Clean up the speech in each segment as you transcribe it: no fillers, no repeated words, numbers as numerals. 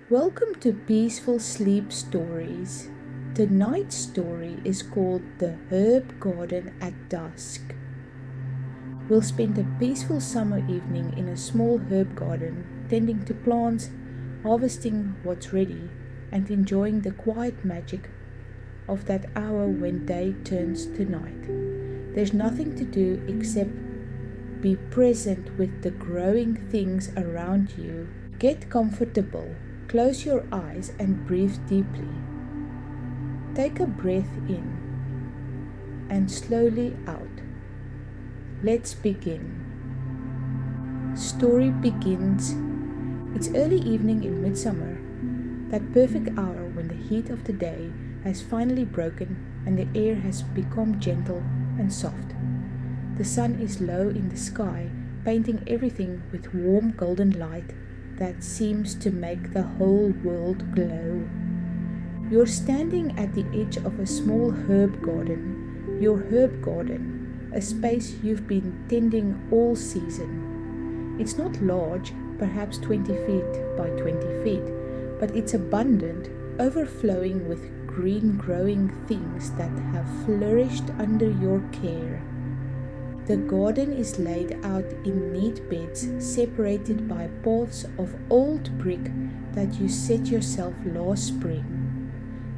Welcome to Peaceful Sleep Stories. Tonight's story is called The Herb Garden at Dusk. We'll spend a peaceful summer evening in a small herb garden, tending to plants, harvesting what's ready, and enjoying the quiet magic of that hour when day turns to night. There's nothing to do except be present with the growing things around you. Get comfortable. Close your eyes and breathe deeply. Take a breath in and slowly out. Let's begin. Story begins. It's early evening in midsummer, that perfect hour when the heat of the day has finally broken and the air has become gentle and soft. The sun is low in the sky, painting everything with warm golden light that seems to make the whole world glow. You're standing at the edge of a small herb garden, your herb garden, a space you've been tending all season. It's not large, perhaps 20 feet by 20 feet, but it's abundant, overflowing with green growing things that have flourished under your care. The garden is laid out in neat beds separated by paths of old brick that you set yourself last spring.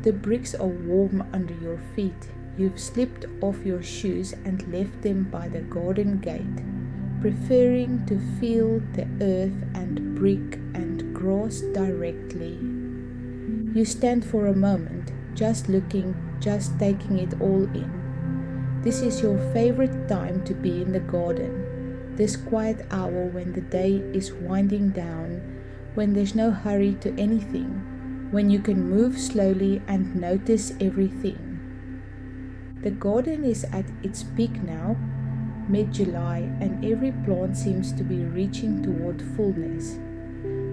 The bricks are warm under your feet. You've slipped off your shoes and left them by the garden gate, preferring to feel the earth and brick and grass directly. You stand for a moment, just looking, just taking it all in. This is your favorite time to be in the garden, this quiet hour when the day is winding down, when there's no hurry to anything, when you can move slowly and notice everything. The garden is at its peak now, mid-July, and every plant seems to be reaching toward fullness.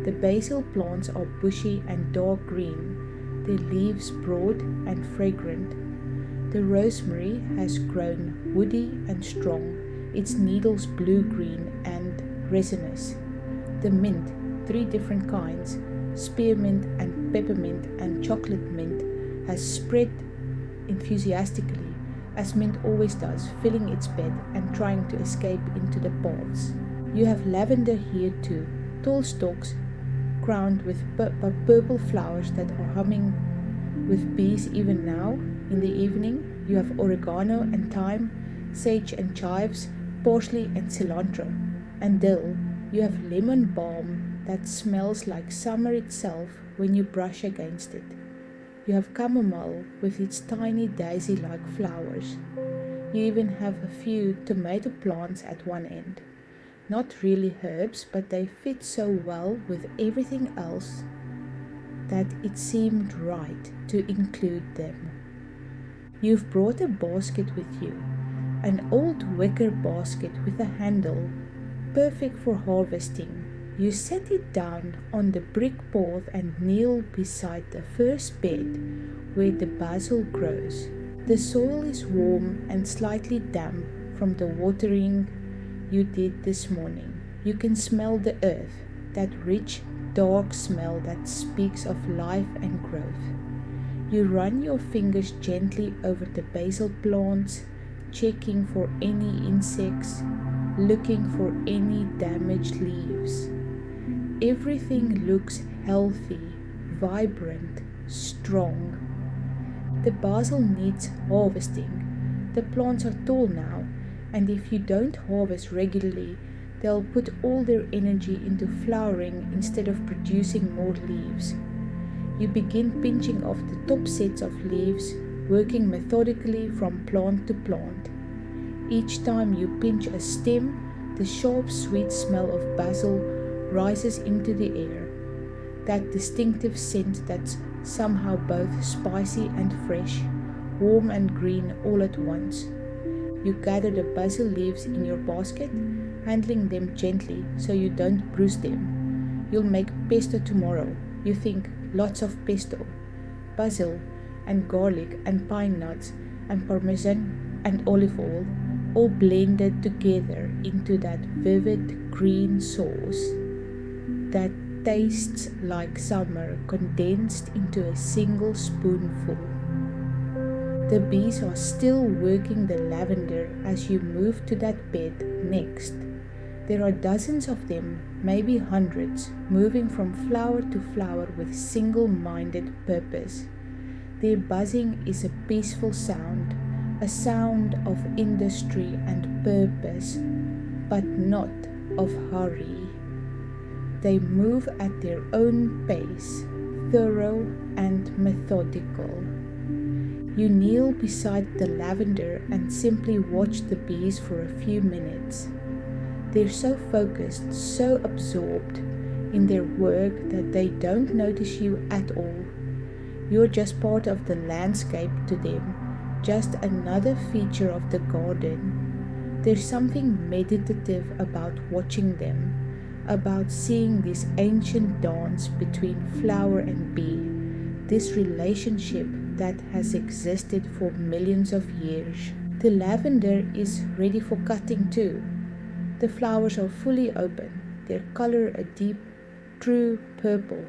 The basil plants are bushy and dark green, their leaves broad and fragrant. The rosemary has grown woody and strong, its needles blue-green and resinous. The mint, 3 different kinds, spearmint and peppermint and chocolate mint, has spread enthusiastically, as mint always does, filling its bed and trying to escape into the paths. You have lavender here too, tall stalks crowned with purple flowers that are humming with bees even now. In the evening, you have oregano and thyme, sage and chives, parsley and cilantro, and dill. You have lemon balm that smells like summer itself when you brush against it. You have chamomile with its tiny daisy-like flowers. You even have a few tomato plants at one end. Not really herbs, but they fit so well with everything else that it seemed right to include them. You've brought a basket with you, an old wicker basket with a handle, perfect for harvesting. You set it down on the brick path and kneel beside the first bed where the basil grows. The soil is warm and slightly damp from the watering you did this morning. You can smell the earth, that rich, dark smell that speaks of life and growth. You run your fingers gently over the basil plants, checking for any insects, looking for any damaged leaves. Everything looks healthy, vibrant, strong. The basil needs harvesting. The plants are tall now, and if you don't harvest regularly, they'll put all their energy into flowering instead of producing more leaves. You begin pinching off the top sets of leaves, working methodically from plant to plant. Each time you pinch a stem, the sharp, sweet smell of basil rises into the air. That distinctive scent that's somehow both spicy and fresh, warm and green all at once. You gather the basil leaves in your basket, handling them gently so you don't bruise them. You'll make pesto tomorrow. You think, lots of pesto, basil and garlic and pine nuts and parmesan and olive oil, all blended together into that vivid green sauce that tastes like summer condensed into a single spoonful. The bees are still working the lavender as you move to that bed next. There are dozens of them, maybe hundreds, moving from flower to flower with single-minded purpose. Their buzzing is a peaceful sound, a sound of industry and purpose, but not of hurry. They move at their own pace, thorough and methodical. You kneel beside the lavender and simply watch the bees for a few minutes. They're so focused, so absorbed in their work that they don't notice you at all. You're just part of the landscape to them, just another feature of the garden. There's something meditative about watching them, about seeing this ancient dance between flower and bee, this relationship that has existed for millions of years. The lavender is ready for cutting too. The flowers are fully open, their color a deep, true purple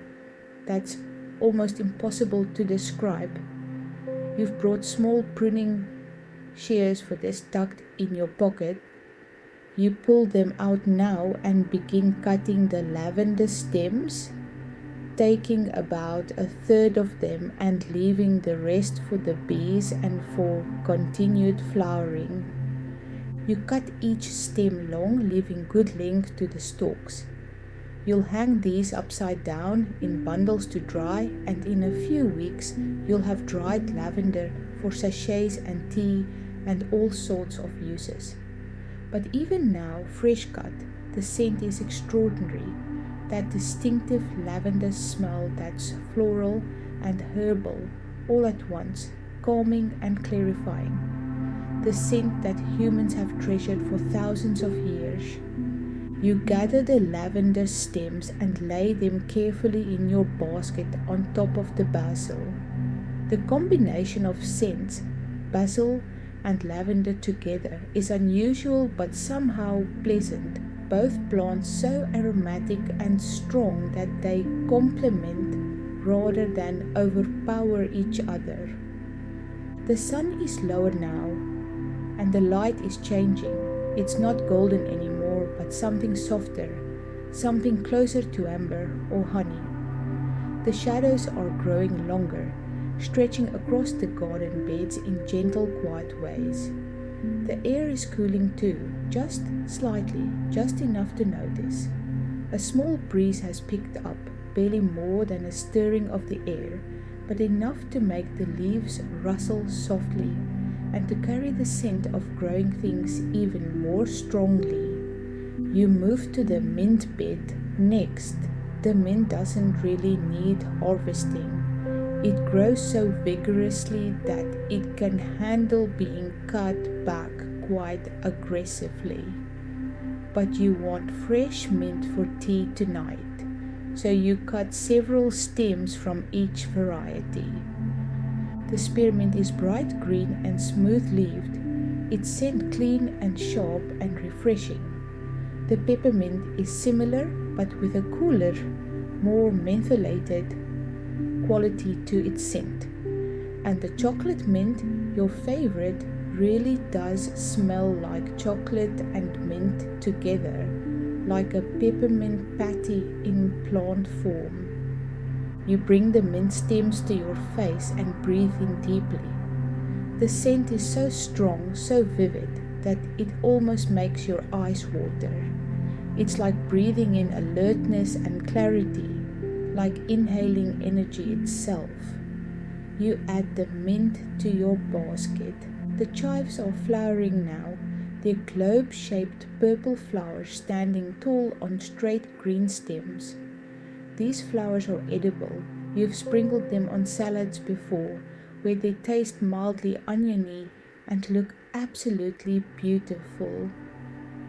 that's almost impossible to describe. You've brought small pruning shears for this tucked in your pocket. You pull them out now and begin cutting the lavender stems, taking about a third of them and leaving the rest for the bees and for continued flowering. You cut each stem long, leaving good length to the stalks. You'll hang these upside down in bundles to dry, and in a few weeks you'll have dried lavender for sachets and tea and all sorts of uses. But even now, fresh cut, the scent is extraordinary. That distinctive lavender smell that's floral and herbal all at once, calming and clarifying. The scent that humans have treasured for thousands of years. You gather the lavender stems and lay them carefully in your basket on top of the basil. The combination of scents, basil and lavender together, is unusual but somehow pleasant. Both plants so aromatic and strong that they complement rather than overpower each other. The sun is lower now, and the light is changing. It's not golden anymore, but something softer, something closer to amber or honey. The shadows are growing longer, stretching across the garden beds in gentle, quiet ways. The air is cooling too, just slightly, just enough to notice. A small breeze has picked up, barely more than a stirring of the air, but enough to make the leaves rustle softly and to carry the scent of growing things even more strongly. You move to the mint bed next. The mint doesn't really need harvesting. It grows so vigorously that it can handle being cut back quite aggressively. But you want fresh mint for tea tonight, so you cut several stems from each variety. The spearmint is bright green and smooth-leaved. Its scent clean and sharp and refreshing. The peppermint is similar but with a cooler, more mentholated quality to its scent. And the chocolate mint, your favorite, really does smell like chocolate and mint together, like a peppermint patty in plant form. You bring the mint stems to your face and breathe in deeply. The scent is so strong, so vivid, that it almost makes your eyes water. It's like breathing in alertness and clarity, like inhaling energy itself. You add the mint to your basket. The chives are flowering now, their globe-shaped purple flowers standing tall on straight green stems. These flowers are edible. You've sprinkled them on salads before, where they taste mildly oniony and look absolutely beautiful.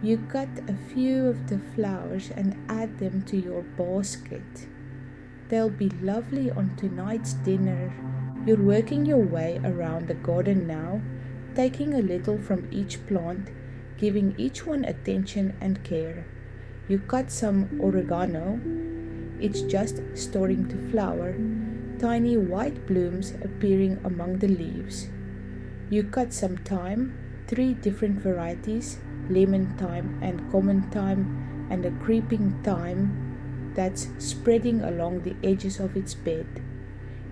You cut a few of the flowers and add them to your basket. They'll be lovely on tonight's dinner. You're working your way around the garden now, taking a little from each plant, giving each one attention and care. You cut some oregano. it's just starting to flower, tiny white blooms appearing among the leaves. You cut some thyme, 3 different varieties, lemon thyme and common thyme, and a creeping thyme that's spreading along the edges of its bed.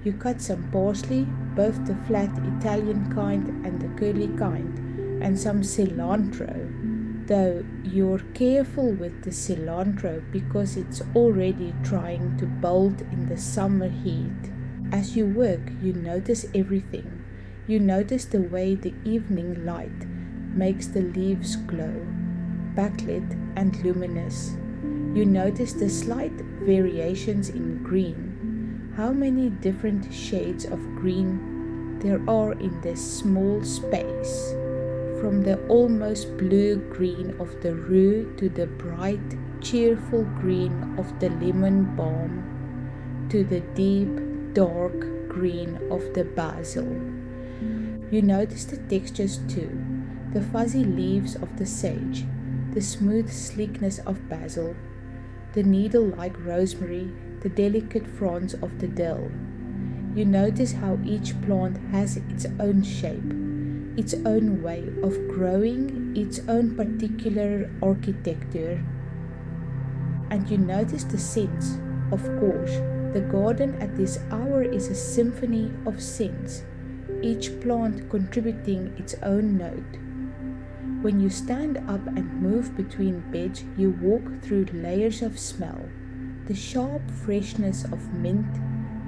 You cut some parsley, both the flat Italian kind and the curly kind, and some cilantro, though you're careful with the cilantro because it's already trying to bolt in the summer heat. As you work, you notice everything. You notice the way the evening light makes the leaves glow, backlit and luminous. You notice the slight variations in green. How many different shades of green there are in this small space, from the almost blue-green of the rue to the bright, cheerful green of the lemon balm, to the deep, dark green of the basil. You notice the textures too, the fuzzy leaves of the sage, the smooth sleekness of basil, the needle-like rosemary, the delicate fronds of the dill. You notice how each plant has its own shape, its own way of growing, its own particular architecture. And you notice the scents. Of course, the garden at this hour is a symphony of scents, each plant contributing its own note. When you stand up and move between beds, you walk through layers of smell, the sharp freshness of mint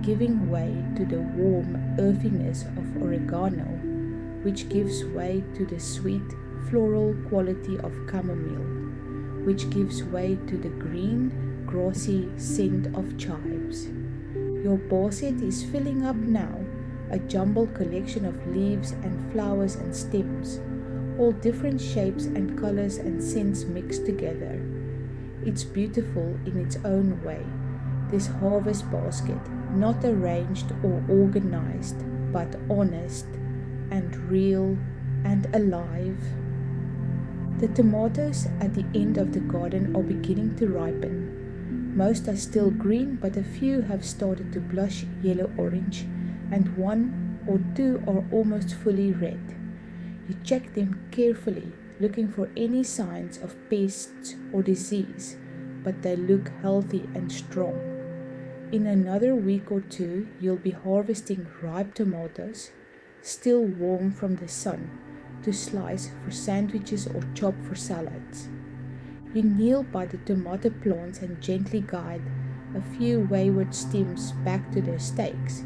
giving way to the warm earthiness of oregano, which gives way to the sweet floral quality of chamomile, which gives way to the green, grassy scent of chives. Your basket is filling up now, a jumbled collection of leaves and flowers and stems, all different shapes and colors and scents mixed together. It's beautiful in its own way, this harvest basket, not arranged or organized, but honest and real and alive. The tomatoes at the end of the garden are beginning to ripen. Most are still green, but a few have started to blush yellow-orange, and 1 or 2 are almost fully red. You check them carefully, looking for any signs of pests or disease, but they look healthy and strong. In another week or 2, you'll be harvesting ripe tomatoes, still warm from the sun, to slice for sandwiches or chop for salads. You kneel by the tomato plants and gently guide a few wayward stems back to their stakes,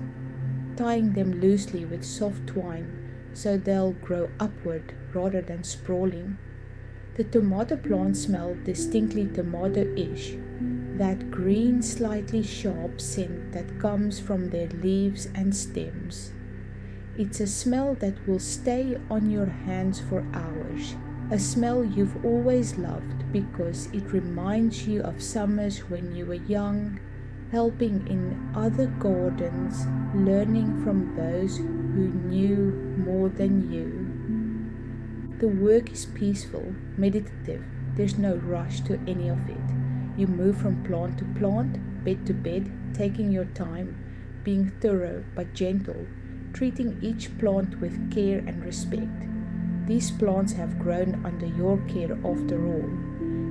tying them loosely with soft twine so they'll grow upward rather than sprawling. The tomato plants smell distinctly tomato-ish, that green, slightly sharp scent that comes from their leaves and stems. It's a smell that will stay on your hands for hours, a smell you've always loved because it reminds you of summers when you were young, helping in other gardens, learning from those who knew more than you. The work is peaceful, meditative. There's no rush to any of it. You move from plant to plant, bed to bed, taking your time, being thorough but gentle, treating each plant with care and respect. These plants have grown under your care after all.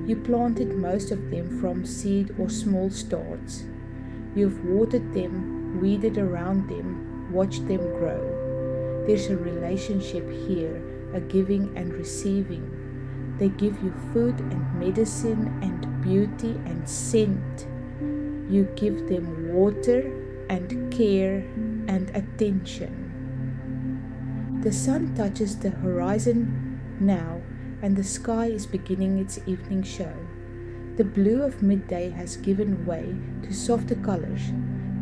You planted most of them from seed or small starts. You've watered them, weeded around them, watched them grow. There's a relationship here, a giving and receiving. They give you food and medicine and beauty and scent. You give them water and care and attention. The sun touches the horizon now, and the sky is beginning its evening show. The blue of midday has given way to softer colors,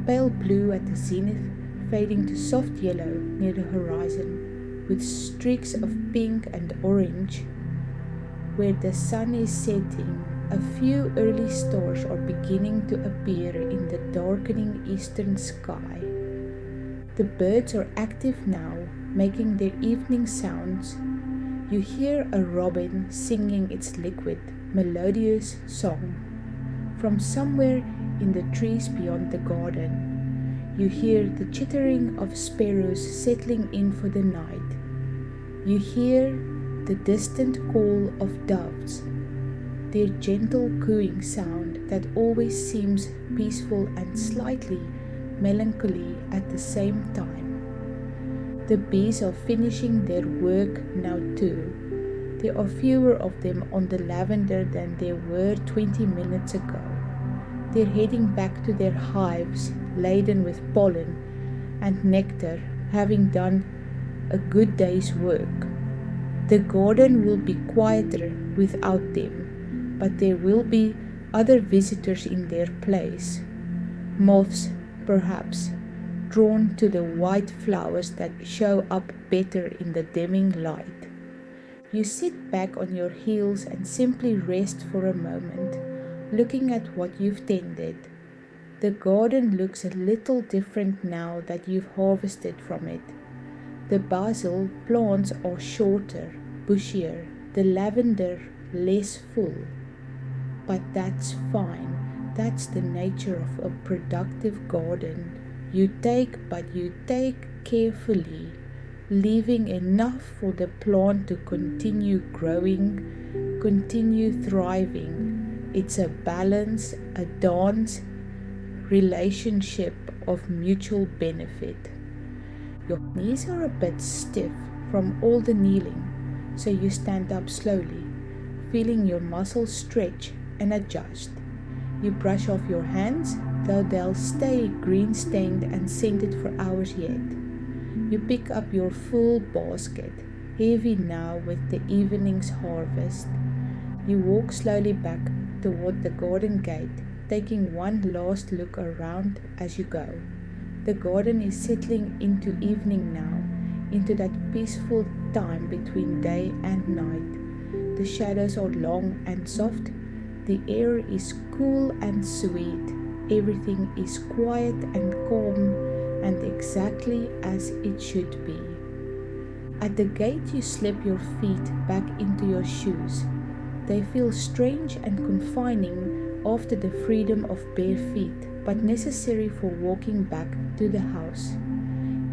pale blue at the zenith, fading to soft yellow near the horizon, with streaks of pink and orange. Where the sun is setting, a few early stars are beginning to appear in the darkening eastern sky. The birds are active now, making their evening sounds. You hear a robin singing its liquid, melodious song. from somewhere in the trees beyond the garden. You hear the chittering of sparrows settling in for the night. You hear the distant call of doves, their gentle cooing sound that always seems peaceful and slightly melancholy at the same time. The bees are finishing their work now too. There are fewer of them on the lavender than there were 20 minutes ago. They're heading back to their hives laden with pollen and nectar, having done a good day's work. The garden will be quieter without them, but there will be other visitors in their place. Moths, perhaps, drawn to the white flowers that show up better in the dimming light. You sit back on your heels and simply rest for a moment, looking at what you've tended. The garden looks a little different now that you've harvested from it. The basil plants are shorter, bushier, the lavender less full. But that's fine. That's the nature of a productive garden. You take carefully, leaving enough for the plant to continue growing, continue thriving. It's a balance, a dance, relationship of mutual benefit. Your knees are a bit stiff from all the kneeling, so you stand up slowly, feeling your muscles stretch and adjust. You brush off your hands, though they'll stay green-stained and scented for hours yet. You pick up your full basket, heavy now with the evening's harvest. You walk slowly back toward the garden gate, taking one last look around as you go. The garden is settling into evening now, into that peaceful time between day and night. The shadows are long and soft. The air is cool and sweet. Everything is quiet and calm and exactly as it should be. At the gate you slip your feet back into your shoes. They feel strange and confining after the freedom of bare feet, but necessary for walking back to the house.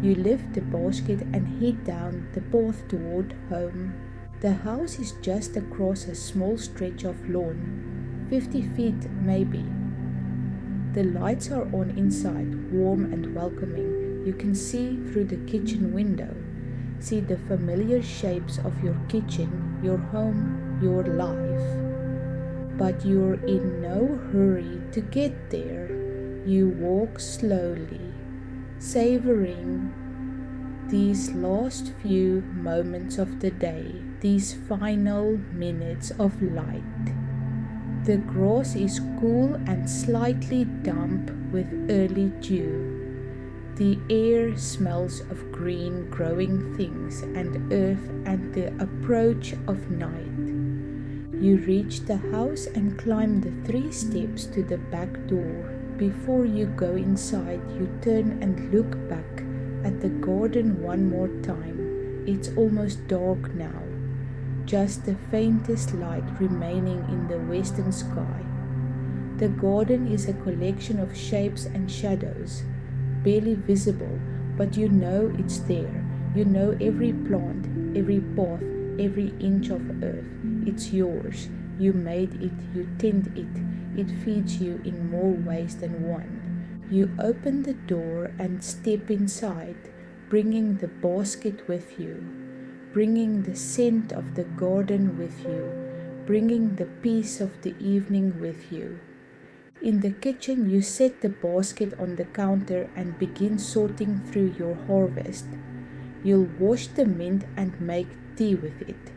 You lift the basket and head down the path toward home. The house is just across a small stretch of lawn, 50 feet maybe. The lights are on inside, warm and welcoming. You can see through the kitchen window, see the familiar shapes of your kitchen, your home, your life. But you're in no hurry to get there. You walk slowly, savoring these last few moments of the day, these final minutes of light. The grass is cool and slightly damp with early dew. The air smells of green growing things and earth and the approach of night. You reach the house and climb the 3 steps to the back door. Before you go inside, you turn and look back at the garden one more time. It's almost dark now, just the faintest light remaining in the western sky. The garden is a collection of shapes and shadows, barely visible, but you know it's there. You know every plant, every path, every inch of earth. It's yours. You made it, you tend it. It feeds you in more ways than one. You open the door and step inside, bringing the basket with you, bringing the scent of the garden with you, bringing the peace of the evening with you. In the kitchen, you set the basket on the counter and begin sorting through your harvest. You'll wash the mint and make tea with it.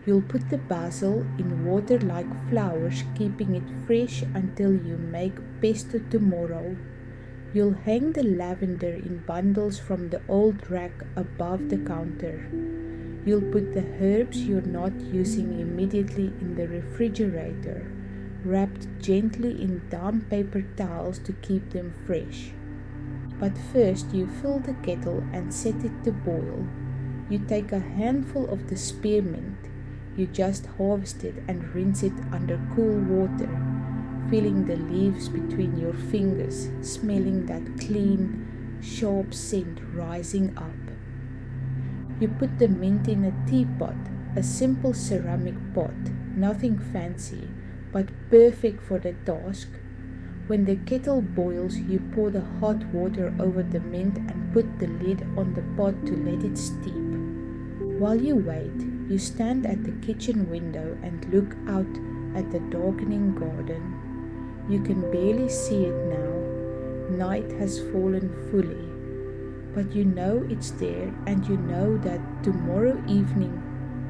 You'll put the basil in water like flowers, keeping it fresh until you make pesto tomorrow. You'll hang the lavender in bundles from the old rack above the counter. You'll put the herbs you're not using immediately in the refrigerator, wrapped gently in damp paper towels to keep them fresh. But first you fill the kettle and set it to boil. You take a handful of the spearmint you just harvested and rinse it under cool water. feeling the leaves between your fingers, smelling that clean, sharp scent rising up. You put the mint in a teapot, a simple ceramic pot, nothing fancy, but perfect for the task. When the kettle boils, you pour the hot water over the mint and put the lid on the pot to let it steep. While you wait, you stand at the kitchen window and look out at the darkening garden. You can barely see it now. Night has fallen fully. But you know it's there, and you know that tomorrow evening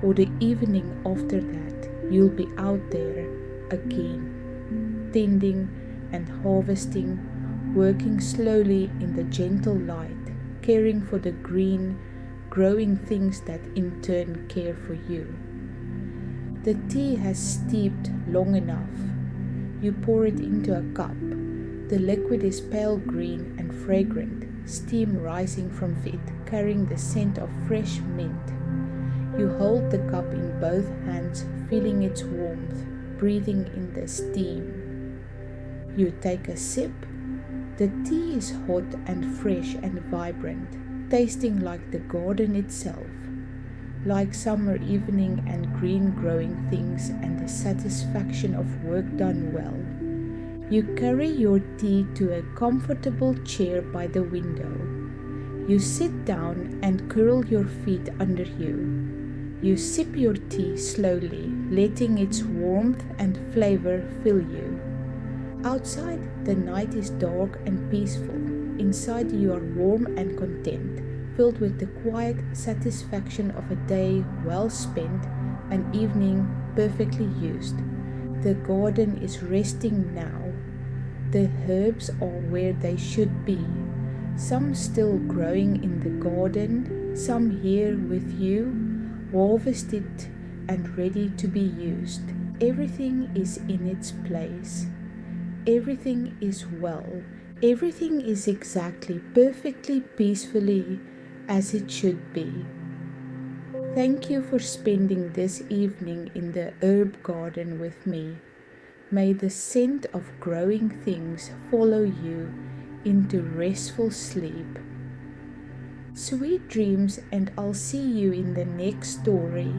or the evening after that, you'll be out there again, tending and harvesting, working slowly in the gentle light, caring for the green, growing things that in turn care for you. The tea has steeped long enough. You pour it into a cup. The liquid is pale green and fragrant, steam rising from it, carrying the scent of fresh mint. You hold the cup in both hands, feeling its warmth, breathing in the steam. You take a sip. The tea is hot and fresh and vibrant, tasting like the garden itself, like summer evening and green growing things and the satisfaction of work done well. You carry your tea to a comfortable chair by the window. You sit down and curl your feet under you. You sip your tea slowly, letting its warmth and flavor fill you. Outside, the night is dark and peaceful. Inside, you are warm and content, filled with the quiet satisfaction of a day well spent, an evening perfectly used. The garden is resting now. The herbs are where they should be. Some still growing in the garden, some here with you, harvested and ready to be used. Everything is in its place. Everything is well. Everything is exactly, perfectly, peacefully as it should be. Thank you for spending this evening in the herb garden with me. May the scent of growing things follow you into restful sleep. Sweet dreams, and I'll see you in the next story.